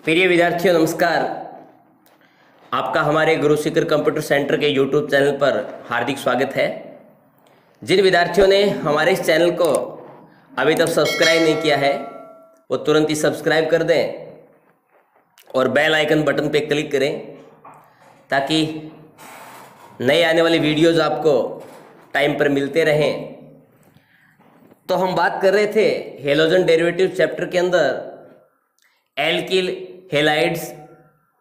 प्रिय विद्यार्थियों नमस्कार। आपका हमारे गुरु शिखर कंप्यूटर सेंटर के यूट्यूब चैनल पर हार्दिक स्वागत है। जिन विद्यार्थियों ने हमारे इस चैनल को अभी तक सब्सक्राइब नहीं किया है वो तुरंत ही सब्सक्राइब कर दें और बेल आइकन बटन पे क्लिक करें ताकि नए आने वाली वीडियोज़ आपको टाइम पर मिलते रहें। तो हम बात कर रहे थे हेलोजन डेरिवेटिव चैप्टर के अंदर एल्किल हेलाइड्स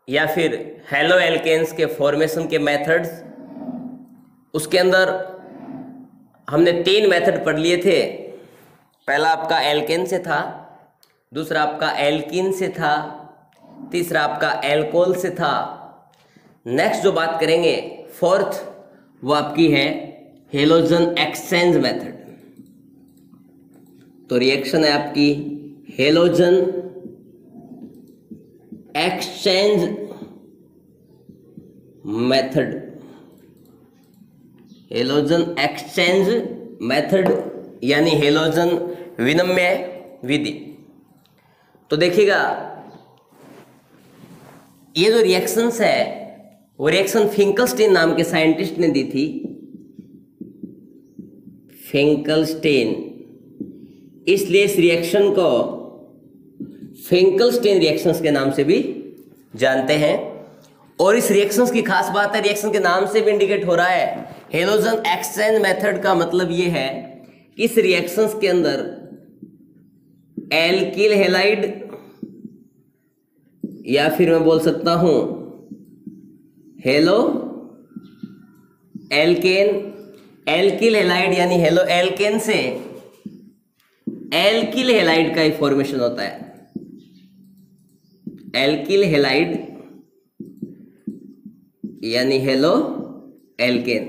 या फिर हेलो एल्केन्स के फॉर्मेशन के मेथड्स। उसके अंदर हमने 3 मेथड पढ़ लिए थे। पहला आपका एल्केन से था, दूसरा आपका एल्कीन से था, तीसरा आपका एल्कोहल से था। नेक्स्ट जो बात करेंगे फोर्थ वो आपकी है हेलोजन एक्सचेंज मेथड। तो रिएक्शन है आपकी halogen exchange method. Halogen exchange method यानी हेलोजन विनिमय विधि। तो देखिएगा ये जो रिएक्शंस है वो रिएक्शन फिंकलस्टीन नाम के साइंटिस्ट ने दी थी। फिंकलस्टीन, इसलिए इस रिएक्शन को फिंकलस्टीन रिएक्शंस के नाम से भी जानते हैं। और इस रिएक्शंस की खास बात है, रिएक्शन के नाम से भी इंडिकेट हो रहा है। हेलोजन एक्सचेंज मेथड का मतलब ये है कि इस रिएक्शंस के अंदर एल्किल हेलाइड या फिर मैं बोल सकता हूं हेलो एल्केन, एल्किल हेलाइड यानी हेलो एल्केन से एल्किल हेलाइड का ही फॉर्मेशन होता है। एल्किल हेलाइड यानी हेलो एल्केन।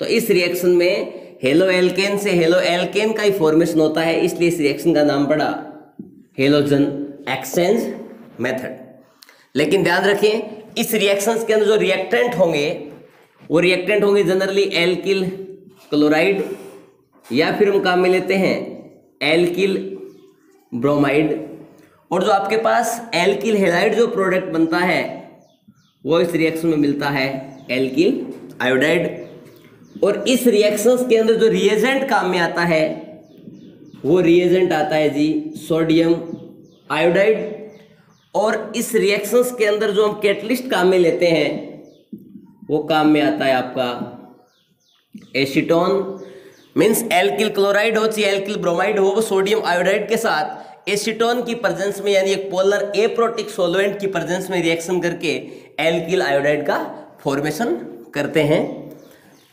तो इस रिएक्शन में हेलो एल्केन से हेलो एल्केन का ही फॉर्मेशन होता है, इसलिए इस रिएक्शन का नाम पड़ा हेलोजन एक्सचेंज मेथड। लेकिन ध्यान रखें इस रिएक्शंस के अंदर जो रिएक्टेंट होंगे वो रिएक्टेंट होंगे जनरली एल्किल क्लोराइड या फिर हम काम में लेते हैं एल्किल ब्रोमाइड। और जो आपके पास एल्किल हेलाइड जो प्रोडक्ट बनता है वो इस रिएक्शन में मिलता है एल्किल आयोडाइड। और इस रिएक्शंस के अंदर जो रिएजेंट काम में आता है वो रिएजेंट आता है जी सोडियम आयोडाइड। और इस रिएक्शंस के अंदर जो हम कैटलिस्ट काम में लेते हैं वो काम में आता है आपका एसीटोन। मीन्स एल्किल क्लोराइड हो चाहे एल्किल ब्रोमाइड हो वो सोडियम आयोडाइड के साथ एसीटोन की प्रेजेंस में यानी एक पोलर एप्रोटिक सॉल्वेंट की प्रेजेंस में रिएक्शन करके एल्किल आयोडाइड का फॉर्मेशन करते हैं।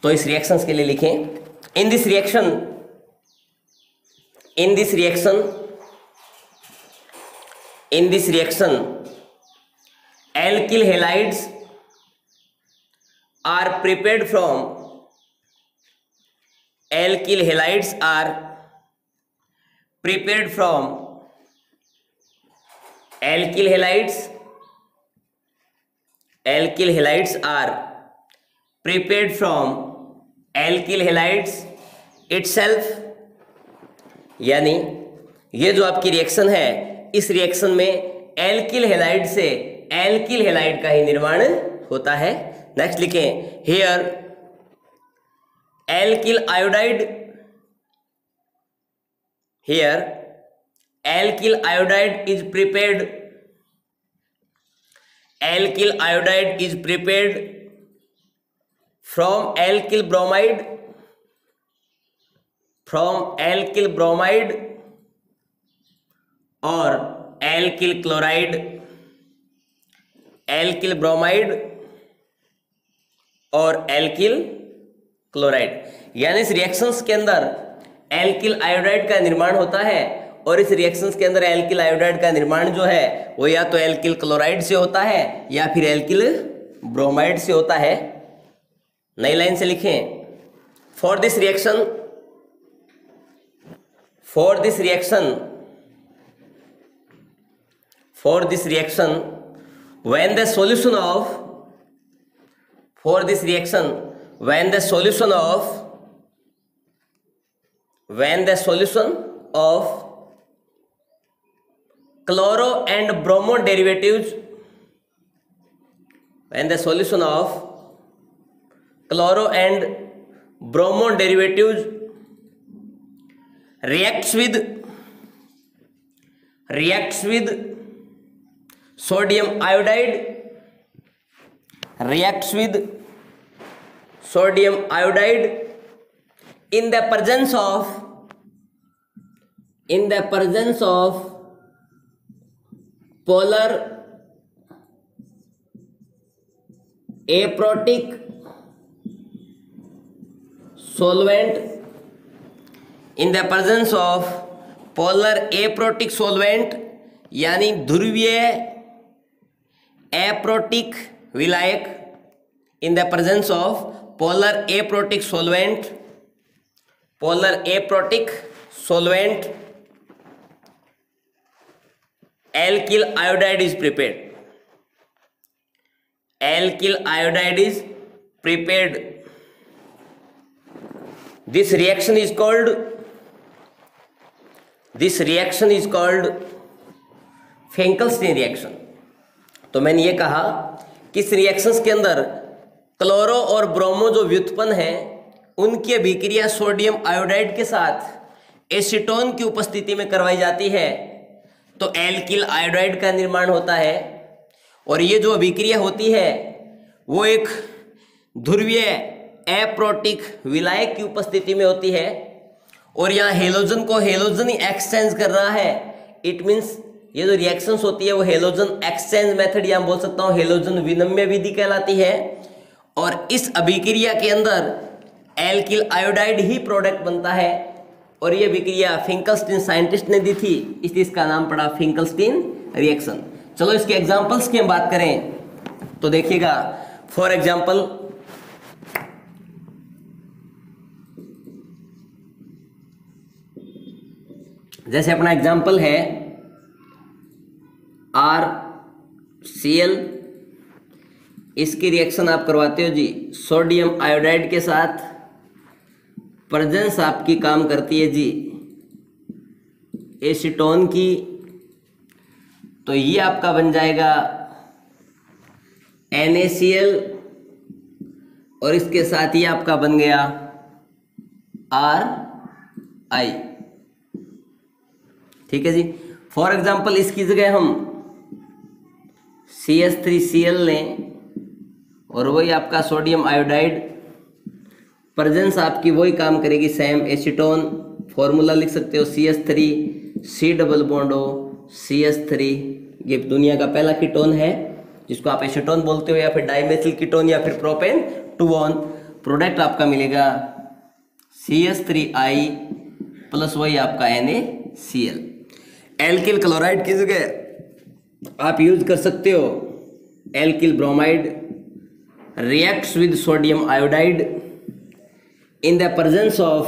तो इस रिएक्शंस के लिए लिखें in this reaction alkyl halides are prepared from alkyl halides are prepared from alkyl halides are prepared from alkyl halides itself। यानी ये जो आपकी रिएक्शन है इस रिएक्शन में एल्किल हेलाइड से एल्किल हेलाइड का ही निर्माण होता है। नेक्स्ट लिखें here alkyl iodide is prepared from alkyl bromide or alkyl chloride, alkyl bromide और alkyl क्लोराइड। यानी इस रिएक्शंस के अंदर एल्किल आयोडाइड का निर्माण होता है और इस रिएक्शंस के अंदर एल्किल आयोडाइड का निर्माण जो है वो या तो एल्किल क्लोराइड से होता है या फिर एल्किल ब्रोमाइड से होता है। नई लाइन से लिखें for this reaction when the solution of chloro and bromo derivatives when the solution of chloro and bromo derivatives reacts with sodium iodide, in the presence of polar aprotic solvent, यानी ध्रुवीय aprotic विलायक, in the presence of polar aprotic solvent alkyl iodide is prepared. This reaction is called Finkelstein reaction. तो मैंने ये कहा कि इस reactions के अंदर क्लोरो और ब्रोमो जो व्युत्पन्न है उनकी अभिक्रिया सोडियम आयोडाइड के साथ एसीटोन की उपस्थिति में करवाई जाती है, तो एल्किल आयोडाइड का निर्माण होता है। और ये जो अभिक्रिया होती है वो एक ध्रुवीय एप्रोटिक विलायक की उपस्थिति में होती है, और यहाँ हेलोजन को हेलोजन ही एक्सचेंज कर रहा है। इट मीन्स ये जो रिएक्शंस होती है वो हेलोजन एक्सचेंज मेथड, या बोल सकता हूँ हेलोजन विनिमय विधि कहलाती है। और इस अभिक्रिया के अंदर एल्किल आयोडाइड ही प्रोडक्ट बनता है, और ये अभिक्रिया फिंकलस्टीन साइंटिस्ट ने दी थी, इसलिए इसका नाम पड़ा फिंकलस्टीन रिएक्शन। चलो इसके एग्जांपल्स की हम बात करें तो देखिएगा, फॉर एग्जांपल जैसे अपना एग्जांपल है RCl, इसकी रिएक्शन आप करवाते हो जी सोडियम आयोडाइड के साथ, प्रेजेंस आपकी काम करती है जी एसीटोन की, तो ये आपका बन जाएगा NaCl, और इसके साथ ही आपका बन गया RI। ठीक है जी। फॉर एग्जांपल इसकी जगह हम CH3Cl लें, और वही आपका सोडियम आयोडाइड, प्रेजेंस आपकी वही काम करेगी सेम एसीटोन। फॉर्मूला लिख सकते हो CH3 double bond O CH3, ये दुनिया का पहला कीटोन है जिसको आप एसीटोन बोलते हो, या फिर डाइमेथिल कीटोन, या फिर प्रोपेन 2 प्रोडक्ट आपका मिलेगा CH3I प्लस वही आपका NaCl। एल्किल क्लोराइड की जगह आप यूज कर सकते हो alkyl bromide, reacts with sodium iodide in the presence of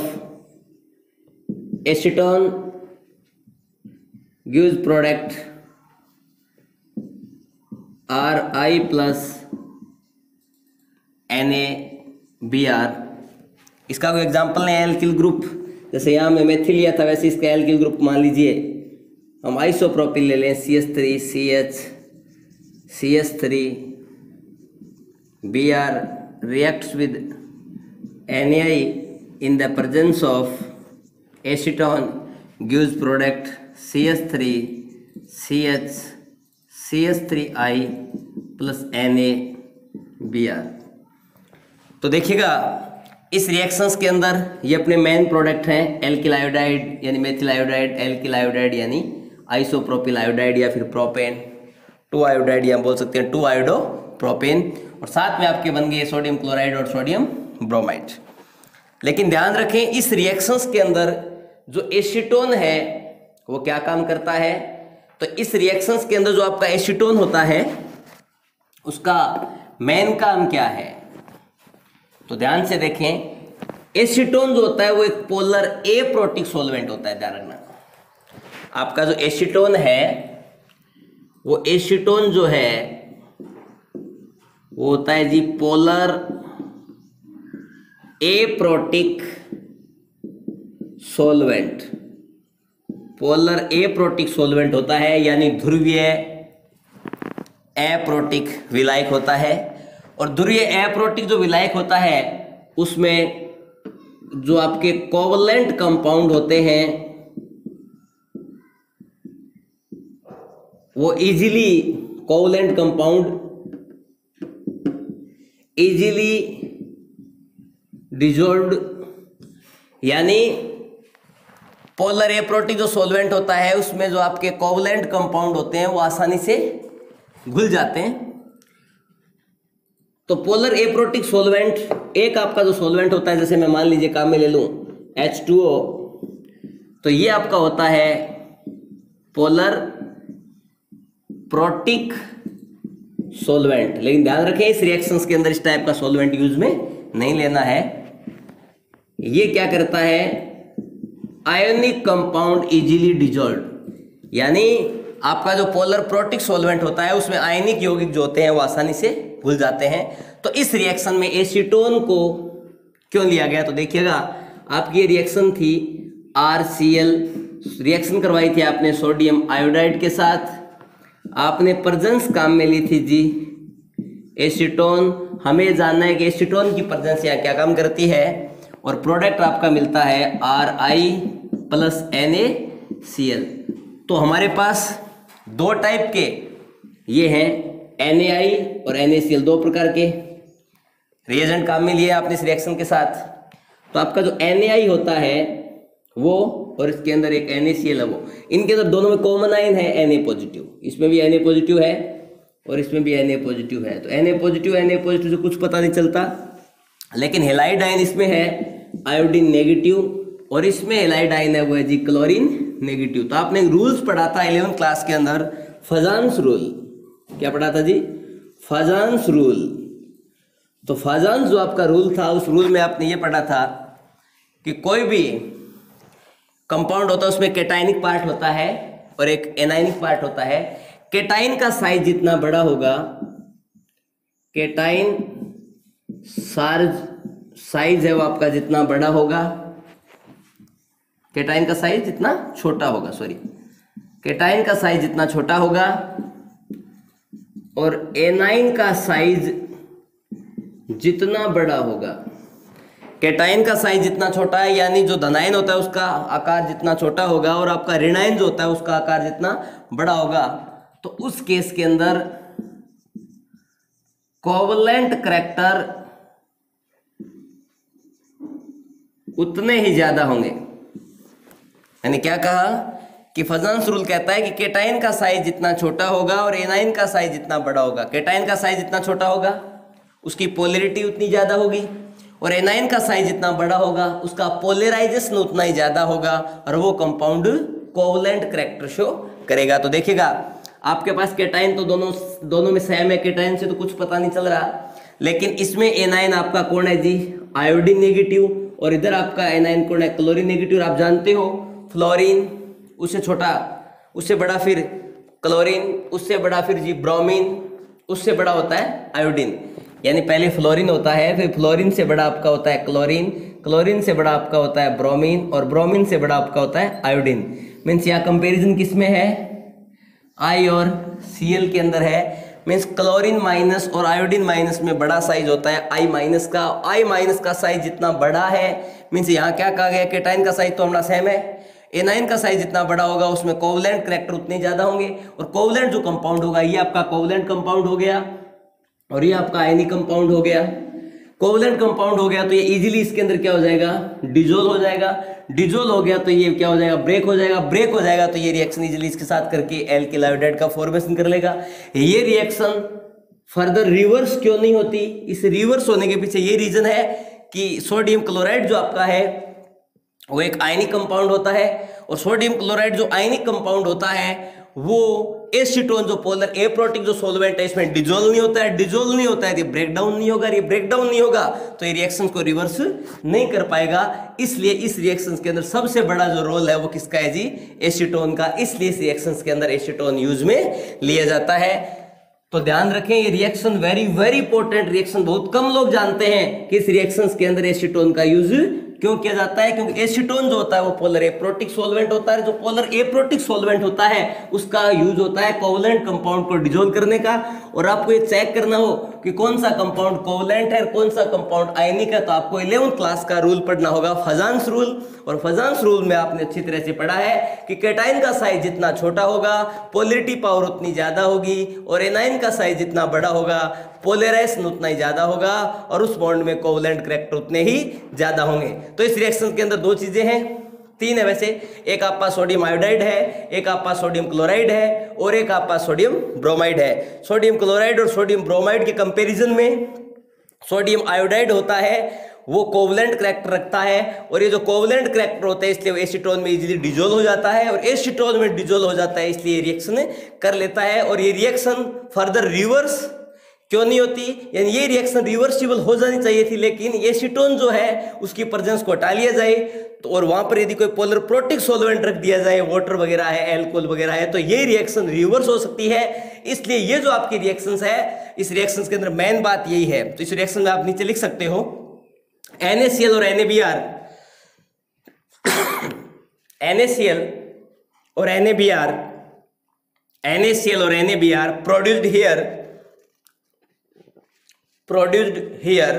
acetone, gives product Ri plus NaBr। इसका कोई एग्जांपल है एल्किल ग्रुप, जैसे यहाँ में मेथिल लिया था वैसे इसका एल्किल ग्रुप मान लीजिए हम आइसोप्रोपिल ले लें CH3Br reacts with Na in the presence of acetone, gives product CH3I plus NaBr। तो देखिएगा इस रिएक्शंस के अंदर ये अपने मेन प्रोडक्ट हैं एल्किल आयोडाइड यानी मेथिल आयोडाइड, एल्किल आयोडाइड यानी आइसोप्रोपिल आयोडाइड, या फिर प्रोपेन 2 आयोडाइड, या बोल सकते हैं 2 आयोडो प्रोपेन, और साथ में आपके बन गए सोडियम क्लोराइड और सोडियम ब्रोमाइड। लेकिन ध्यान रखें इस रिएक्शंस के अंदर जो एसीटोन है वो क्या काम करता है, तो इस रिएक्शंस के अंदर जो आपका एसीटोन होता है उसका मेन काम क्या है, तो ध्यान से देखें एसीटोन जो होता है वो एक पोलर एप्रोटिक सॉल्वेंट होता है। ध्यान रखना आपका जो एसीटोन है वो एसीटोन जो है वो होता है जी polar aprotic solvent, polar aprotic solvent होता है, यानी ध्रुवीय एप्रोटिक विलायक होता है। और ध्रुवीय अप्रोटिक जो विलायक होता है उसमें जो आपके कोवलेंट कंपाउंड होते हैं वो easily covalent compound easily dissolved, यानी पोलर एप्रोटिक जो सॉल्वेंट होता है उसमें जो आपके कोवलेंट कंपाउंड होते हैं वो आसानी से घुल जाते हैं। तो पोलर एप्रोटिक सॉल्वेंट, एक आपका जो सॉल्वेंट होता है, जैसे मैं मान लीजिए काम में ले लूं H2O, तो ये आपका होता है पोलर प्रोटिक सॉल्वेंट। लेकिन ध्यान रखें इस रिएक्शंस के अंदर इस टाइप का सॉल्वेंट यूज में नहीं लेना है। ये क्या करता है, आयोनिक कंपाउंड इजीली डिजोल्व, यानी आपका जो पोलर प्रोटिक सॉल्वेंट होता है उसमें आयनिक यौगिक जो होते हैं वो आसानी से घुल जाते हैं। तो इस रिएक्शन में एसीटोन को क्यों लिया गया, तो देखिएगा आपकी ये रिएक्शन थी RCl, रिएक्शन करवाई थी आपने सोडियम आयोडाइड के साथ, आपने प्रेजेंस काम में ली थी जी एसीटोन। हमें जानना है कि एसीटोन की प्रेजेंस यहाँ क्या काम करती है, और प्रोडक्ट आपका मिलता है Ri प्लस NaCl। तो हमारे पास दो टाइप के ये हैं NaI और NaCl, दो प्रकार के रिएजेंट काम में लिए आपने इस रिएक्शन के साथ। तो आपका जो NaI होता है वो, और इसके अंदर एक NaCl है वो, इनके अंदर दोनों में कॉमन आयन है Na पॉजिटिव, इसमें भी Na पॉजिटिव है और इसमें भी Na पॉजिटिव है। तो Na पॉजिटिव से कुछ पता नहीं चलता, लेकिन हेलाइड आयन इसमें है आयोडीन नेगेटिव और इसमें हेलाइड आयन है वो है जी क्लोरीन नेगेटिव। तो आपने रूल्स पढ़ा था 11th क्लास के अंदर, फजान्स रूल। क्या पढ़ा था जी, फजान्स रूल। तो फजान्स जो आपका रूल था उस रूल में आपने ये पढ़ा था कि कोई भी कंपाउंड होता है उसमें कैटायनिक पार्ट होता है और एक एनायनिक पार्ट होता है। कैटाइन का साइज जितना बड़ा होगा, कैटाइन साइज है वो आपका जितना बड़ा होगा, कैटाइन का साइज जितना छोटा होगा, कैटाइन का साइज जितना छोटा होगा, और एनाइन का साइज जितना बड़ा होगा। कैटाइन का साइज जितना छोटा है, यानी जो धनायन होता है उसका आकार जितना छोटा होगा, और आपका ऋणायन जो होता है उसका आकार जितना बड़ा होगा। तो उस केस के अंदर कोवलेंट करैक्टर उतने ही ज्यादा होंगे। यानी क्या कहा कि फजान्स रूल कहता है कि कैटाइन का साइज जितना छोटा होगा और एनाइन का साइज जितना बड़ा होगा। कैटाइन का साइज जितना छोटा होगा उसकी पोलैरिटी उतनी ज्यादा होगी, और एनाइन का साइज जितना बड़ा होगा उसका पोलराइजेशन उतना ही ज्यादा होगा, और वो कंपाउंड कोवलेंट करैक्टर शो करेगा। तो देखिएगा आपके पास कैटाइन तो दोनों में सेम है, कैटाइन से तो कुछ पता नहीं चल रहा, लेकिन इसमें एनाइन आपका कौन है जी, आयोडीन नेगेटिव, और इधर आपका एनाइन कौन है, क्लोरीन नेगेटिव। आप जानते हो फ्लोरीन, उससे छोटा, उससे बड़ा फिर क्लोरीन, उससे बड़ा फिर जी ब्रोमीन, उससे बड़ा होता है आयोडीन। यानी पहले फ्लोरीन होता है, फिर फ्लोरीन से बड़ा आपका होता है क्लोरीन, क्लोरीन से बड़ा आपका होता है ब्रोमीन, और ब्रोमीन से बड़ा आपका होता है आयोडीन। मीन्स यहाँ कंपेरिजन किस में है, I और Cl के अंदर है। मीन्स क्लोरीन माइनस और आयोडीन माइनस में बड़ा साइज होता है I माइनस का। I माइनस का साइज जितना बड़ा है, मीन्स यहाँ क्या कहा गया, कैटाइन का साइज तो हमारा सेम है, एनाइन का साइज जितना बड़ा होगा उसमें कोवलेंट करैक्टर उतने ज्यादा होंगे, और कोवलेंट जो कंपाउंड होगा ये आपका कोवलेंट कंपाउंड हो गया, और ये आपका आयनिक कंपाउंड हो गया। कोवलेंट कंपाउंड हो गया तो ये इजीली इसके अंदर क्या हो जाएगा, डिजोल्व हो जाएगा। डिजोल्व हो गया तो ये क्या हो जाएगा, ब्रेक हो जाएगा। ब्रेक हो जाएगा तो ये रिएक्शन इजीली इसके साथ करके एल्किल आयोडाइड का फॉर्मेशन कर लेगा। ये रिएक्शन फर्दर रिवर्स क्यों नहीं होती, इस रिवर्स होने के पीछे ये रीजन है कि सोडियम क्लोराइड जो आपका है वो एक आयनिक कंपाउंड होता है, और सोडियम क्लोराइड जो आयनिक कंपाउंड होता है वो एसीटोन जो पोलर एप्रोटिक जो सॉल्वेंट है इसमें डिजोल्व नहीं होता है। डिजोल्व नहीं होता है, ये ब्रेक डाउन नहीं होगा। ये ब्रेक डाउन नहीं होगा तो ये रिएक्शन को रिवर्स नहीं कर पाएगा। इसलिए इस रिएक्शन के अंदर सबसे बड़ा जो रोल है वो किसका है जी, एसीटोन का। इसलिए इस रिएक्शन के अंदर एसीटोन यूज में लिया जाता है। तो ध्यान रखें ये reaction very very important reaction, बहुत कम लोग जानते हैं कि इस रिएक्शन के अंदर एसीटोन का यूज क्यों किया जाता है, क्योंकि एसीटोन जो होता है वो पोलर एप्रोटिक सॉल्वेंट होता है। जो पोलर एप्रोटिक सॉल्वेंट होता है उसका यूज होता है कोवलेंट कंपाउंड को डिजोल्व करने का। और आपको ये चेक करना हो कि कौन सा कंपाउंड कोवलेंट है और कौन सा कंपाउंड आयनिक है, तो आपको 11th क्लास का रूल पढ़ना होगा, फजान्स रूल। और फजान्स रूल में आपने अच्छी तरह से पढ़ा है कि कैटाइन का साइज जितना छोटा होगा पोलरिटी पावर उतनी ज्यादा होगी, और एनाइन का साइज जितना बड़ा होगा पोलराइजेशन उतना ही ज्यादा होगा, और उस बॉन्ड में कोवलेंट करैक्टर उतने ही ज्यादा होंगे। तो इस रिएक्शन के अंदर दो चीजें हैं, तीन है वैसे, एक आपके पास सोडियम आयोडाइड है, एक आपके पास सोडियम क्लोराइड है, और एक आपके पास सोडियम ब्रोमाइड है। सोडियम क्लोराइड और सोडियम ब्रोमाइड के कंपैरिजन में सोडियम आयोडाइड होता है वो कोवलेंट करैक्टर रखता है, और ये जो कोवलेंट करैक्टर होता है इसलिए वो एसीटोन में इजीली डिजोल्व हो जाता है, और एसीटोन में डिजोल्व हो जाता है इसलिए रिएक्शन कर लेता है। और ये रिएक्शन फर्दर रिवर्स क्यों नहीं होती, यानी ये रिएक्शन रिवर्सिबल हो जानी चाहिए थी, लेकिन एसीटोन जो है उसकी प्रेजेंस को हटा लिया जाए तो, और वहां पर यदि कोई पोलर प्रोटिक सॉल्वेंट रख दिया जाए, वाटर वगैरह है, एल्कोहल वगैरह है, तो ये रिएक्शन रिवर्स हो सकती है। इसलिए ये जो आपकी रिएक्शंस है, इस रिएक्शंस के अंदर मेन बात यही है। तो इस रिएक्शन में आप नीचे लिख सकते हो NaCl और NaBr, NaCl और NaBr, NaCl और NaBr produced here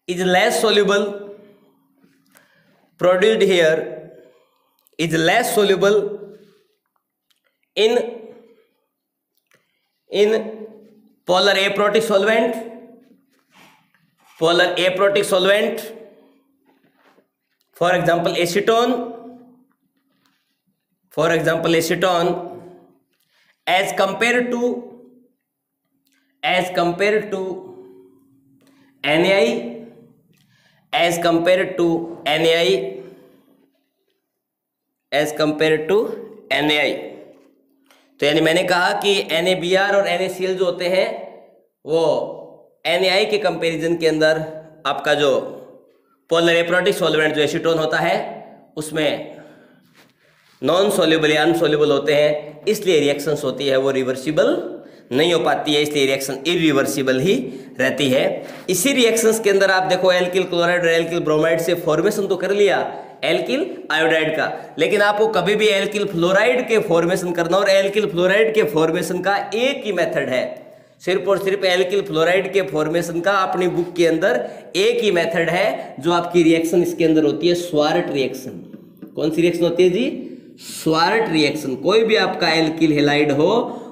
is less soluble, produced here is less soluble in polar aprotic solvent, for example acetone, as compared to NaI, तो यानी मैंने कहा कि NaBr और NaCl जो होते हैं वो NaI के कंपैरिजन के अंदर आपका जो पोलर एप्रोटिक सॉल्वेंट जो एसीटोन होता है उसमें नॉन सोल्यूबल या अनसोल्यूबल होते हैं, इसलिए रिएक्शंस होती है वो रिवर्सिबल नहीं हो पाती है, इसलिए रिएक्शन इरिवर्सिबल ही रहती है। इसी रिएक्शंस के अंदर आप देखो एल्किल क्लोराइड और एल्किल ब्रोमाइड से फॉर्मेशन तो कर लिया एल्किल आयोडाइड का, लेकिन आपको कभी भी एल्किल फ्लोराइड के फॉर्मेशन करना, और एल्किल फ्लोराइड के फॉर्मेशन का एक ही मेथड है, सिर्फ और सिर्फ एल्किल फ्लोराइड के फॉर्मेशन का अपनी बुक के अंदर एक ही मेथड है, जो आपकी रिएक्शन इसके अंदर होती है स्वार्ट रिएक्शन। कौन सी रिएक्शन होती है जी? Sword reaction. कोई भी आपका एल्किल हैलाइड हो,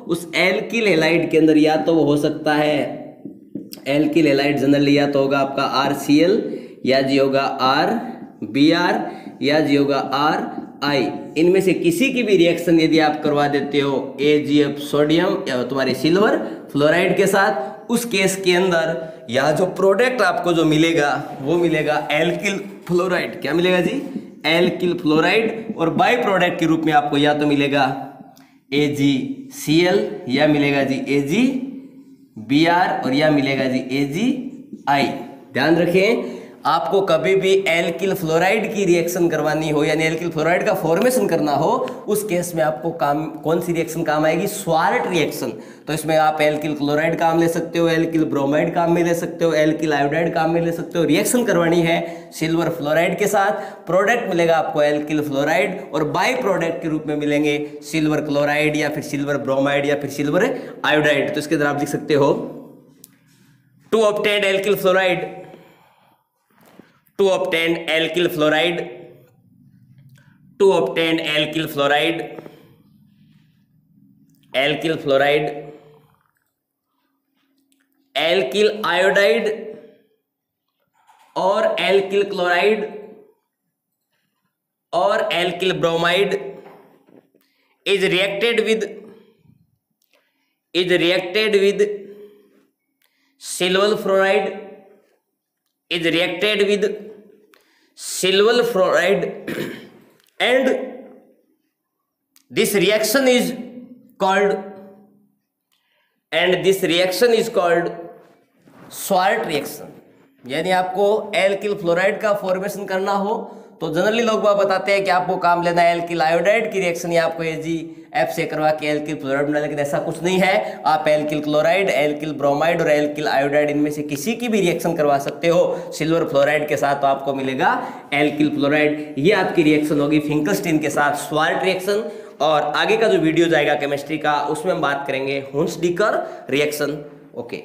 उस एल्किल हैलाइड के अंदर या तो वो हो सकता है एल्किल हैलाइड जनरली या तो होगा आपका RCl, या जी होगा RBr, या जी होगा RI। इनमें से किसी की भी रिएक्शन यदि आप करवा देते हो AgF सोडियम या तुम्हारे सिल्वर फ्लोराइड के साथ, उस केस के अंदर या जो प्रोडक्ट आपको जो मिलेगा वो मिलेगा एल्किल फ्लोराइड। क्या मिलेगा जी? Alkyl fluoride. और बाय प्रोडक्ट के रूप में आपको या तो मिलेगा AgCl, या मिलेगा जी AgBr, और या मिलेगा जी AgI। ध्यान रखें, आपको कभी भी एल्किल फ्लोराइड की रिएक्शन करवानी हो, यानी एल्किल फ्लोराइड का फॉर्मेशन करना हो, उस केस में आपको कौन सी रिएक्शन काम आएगी? Sword reaction. तो इसमें आप एल्किल क्लोराइड काम ले सकते हो, एल्किल ब्रोमाइड काम में ले सकते हो, एल्किल आयोडाइड काम में ले सकते हो। रिएक्शन करवानी है सिल्वर फ्लोराइड के साथ, प्रोडक्ट मिलेगा आपको एल्किल फ्लोराइड, और बाय प्रोडक्ट के रूप में मिलेंगे सिल्वर क्लोराइड या फिर सिल्वर ब्रोमाइड या फिर सिल्वर आयोडाइड। तो इसके अंदर आप लिख सकते हो to obtain alkyl fluoride, to obtain alkyl fluoride, alkyl iodide or alkyl chloride or alkyl bromide is reacted with silver fluoride, and this reaction is called sword reaction. यानी आपको एल्किल फ्लोराइड का फॉर्मेशन करना हो तो generally लोग बताते हैं कि आपको काम लेना है एल्किल आयोडाइड की रिएक्शन, या आपको AgF से करवा के एल्किल फ्लोराइड बना, लेकिन ऐसा कुछ नहीं है। आप एल्किल क्लोराइड, एल्किल ब्रोमाइड और एल्किल आयोडाइड इनमें से किसी की भी रिएक्शन करवा सकते हो सिल्वर फ्लोराइड के साथ, तो आपको मिलेगा एल्किल फ्लोराइड। ये आपकी रिएक्शन होगी फिंकलस्टीन के साथ, स्वार्ट रिएक्शन। और आगे का जो वीडियो जाएगा केमिस्ट्री का, उसमें हम बात करेंगे हुंसडीकर रिएक्शन, ओके।